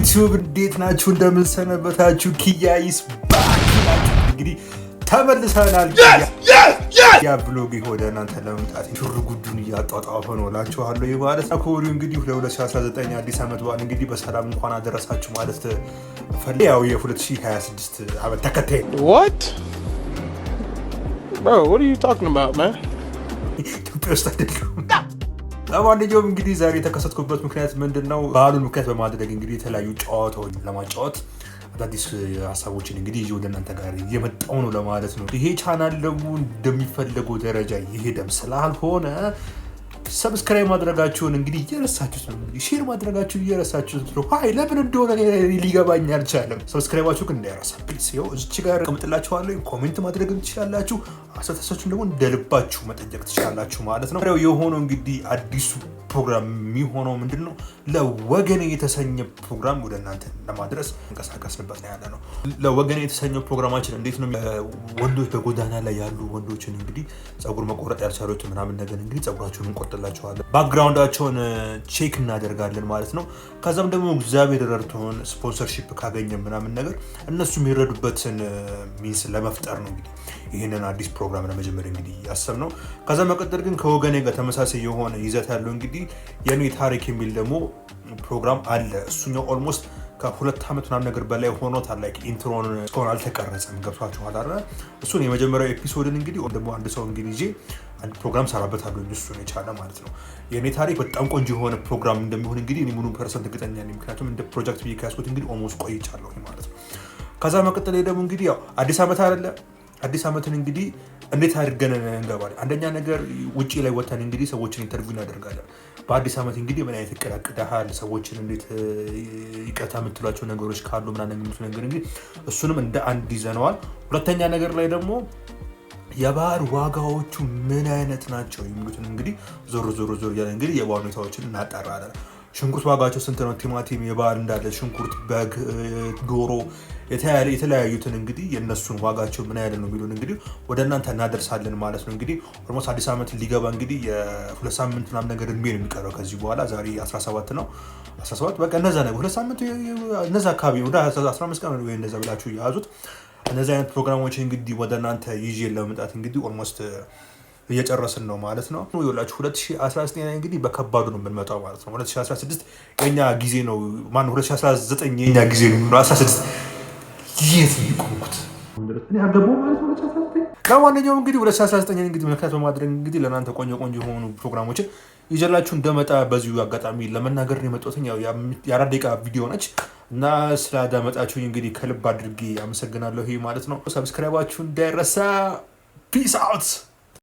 ዩቲዩብ እንዴት ናችሁ? እንደምንሰነበታችሁ? ኪያይስ ባክ እንግዲህ ተመልሰናል። ያ ብሎግ ወደ እናንተ ለመምጣት ሹር ጉዱን እያጧጧፈ ነው እላችኋለሁ ማለት ነው። ከወዲሁ እንግዲህ ለ2019 አዲስ ዓመት በዓል እንግዲህ በሰላም እንኳን አደረሳችሁ ማለት ያው የ2026 ዓመት ተከታይ What? Bro, what are you talking about, man? ኢትዮጵያ ውስጥ አይደለም። ለማንኛውም እንግዲህ ዛሬ የተከሰትኩበት ምክንያት ምንድነው? በዓሉን ምክንያት በማድረግ እንግዲህ የተለያዩ ጨዋታዎች ለማጫወት አዳዲስ ሀሳቦችን እንግዲህ ይዤ ወደ እናንተ ጋር እየመጣሁ ነው ለማለት ነው። ይሄ ቻናል ደግሞ እንደሚፈለገው ደረጃ ይሄደም ስላልሆነ ሰብስክራይብ ማድረጋችሁን እንግዲህ እየረሳችሁት ነው። እንግዲህ ሼር ማድረጋችሁን እየረሳችሁት ነው። አይ ለምን እንደሆነ ሊገባኝ አልቻለም። ሰብስክራይባችሁ ግን እንዳይረሳ ፕሊዝ። ይኸው እዚህ ጋር እቀምጥላችኋለሁ። ኮሜንት ማድረግም ትችላላችሁ። አስተያየታችሁን ደግሞ እንደልባችሁ መጠየቅ ትችላላችሁ ማለት ነው። የሆነው እንግዲህ አዲሱ ፕሮግራም የሚሆነው ምንድነው? ለወገኔ የተሰኘ ፕሮግራም ወደ እናንተ ለማድረስ እንቀሳቀስንበት ነው ያለ ነው። ለወገኔ የተሰኘው ፕሮግራማችን እንዴት ነው? ወንዶች በጎዳና ላይ ያሉ ወንዶችን እንግዲህ ጸጉር መቆረጥ ያልቻሉት ምናምን ነገር እንግዲህ ጸጉራቸውን እንቆርጥላቸዋለን። ባክግራውንዳቸውን ቼክ እናደርጋለን ማለት ነው። ከዛም ደግሞ እግዚአብሔር ረድቶን ስፖንሰርሺፕ ካገኘ ምናምን ነገር እነሱ የሚረዱበትን ሚንስ ለመፍጠር ነው እንግዲህ ይህንን አዲስ ፕሮግራም ለመጀመሪያ እንግዲህ ያሰብነው። ከዛ መቀጠል ግን ከወገኔ ጋር ተመሳሳይ የሆነ ይዘት ያለው እንግዲህ የኔ ታሪክ የሚል ደግሞ ፕሮግራም አለ። እሱኛው ኦልሞስት ከ2 ዓመት ምናምን ነገር በላይ ሆኖታል። ላይክ ኢንትሮን እስካሁን አልተቀረጸም። ገብቷችኋል አይደል? እሱን የመጀመሪያው ኤፒሶድን እንግዲህ ደግሞ አንድ ሰው እንግዲህ ይዤ አንድ ፕሮግራም ሰራበታለሁ እሱን የቻለ ማለት ነው። የኔ ታሪክ በጣም ቆንጆ የሆነ ፕሮግራም እንደሚሆን እንግዲህ እኔ ሙሉ ፐርሰንት እርግጠኛ ነኝ። ምክንያቱም እንደ ፕሮጀክት ብዬ ከያዝኩት እንግዲህ ኦልሞስት ቆይቻለሁ ማለት ነው። ከዛ መቀጠል ደግሞ እንግዲህ ያው አዲስ ዓመት አይደለ? አዲስ ዓመትን እንግዲህ እንዴት አድርገን እንገባለን? አንደኛ ነገር ውጪ ላይ ወተን እንግዲህ ሰዎችን ኢንተርቪው እናደርጋለን። በአዲስ ዓመት እንግዲህ ምን አይነት እቅድ አቅደሃል? ሰዎችን እንዴት ይቅርታ የምትሏቸው ነገሮች ካሉ ምናምን የሚሉት ነገር እንግዲህ እሱንም እንደ አንድ ይዘነዋል። ሁለተኛ ነገር ላይ ደግሞ የባህል ዋጋዎቹ ምን አይነት ናቸው የሚሉትን እንግዲህ ዞር እያለ እንግዲህ የባህል ሁኔታዎችን እናጣራለን። ሽንኩርት ዋጋቸው ስንት ነው? ቲማቲም የባህል እንዳለ ሽንኩርት፣ በግ፣ ዶሮ የተለያዩትን እንግዲህ የእነሱን ዋጋቸው ምን ያህል ነው የሚሉን እንግዲህ ወደ እናንተ እናደርሳለን ማለት ነው። እንግዲህ ኦልሞስት አዲስ ዓመት ሊገባ እንግዲህ የ2 ሳምንት ምናምን ነገር እድሜ ነው የሚቀረው ከዚህ በኋላ። ዛሬ 17 ነው። 17 በቃ እነዛ ነገር 2 ሳምንት እነዛ አካባቢ ወደ 15 ቀን ወይ እንደዛ ብላችሁ የያዙት እነዚህ አይነት ፕሮግራሞች እንግዲህ ወደ እናንተ ይዤ ለመምጣት እንግዲህ ኦልሞስት እየጨረስን ነው ማለት ነው። ይኸውላችሁ 2019 ላይ እንግዲህ በከባዱ ነው የምንመጣው ማለት ነው። 2016 የኛ ጊዜ ነው። ማነው 2019 የኛ ጊዜ ነው። 16 የት ይቆምኩት እኔ አገባው ማለት ነው 2019። ለማንኛውም እንግዲህ 2019 እንግዲህ ምክንያት በማድረግ እንግዲህ ለእናንተ ቆንጆ የሆኑ ፕሮግራሞችን ይዤላችሁ እንደመጣ በዚሁ አጋጣሚ ለመናገር ነው የመጣሁት። ያው የ4 ደቂቃ ቪዲዮ ነች እና ስላዳመጣችሁኝ እንግዲህ ከልብ አድርጌ አመሰግናለሁ ማለት ነው። ሰብስክራይባችሁ እንዳይረሳ። ፒስ አውት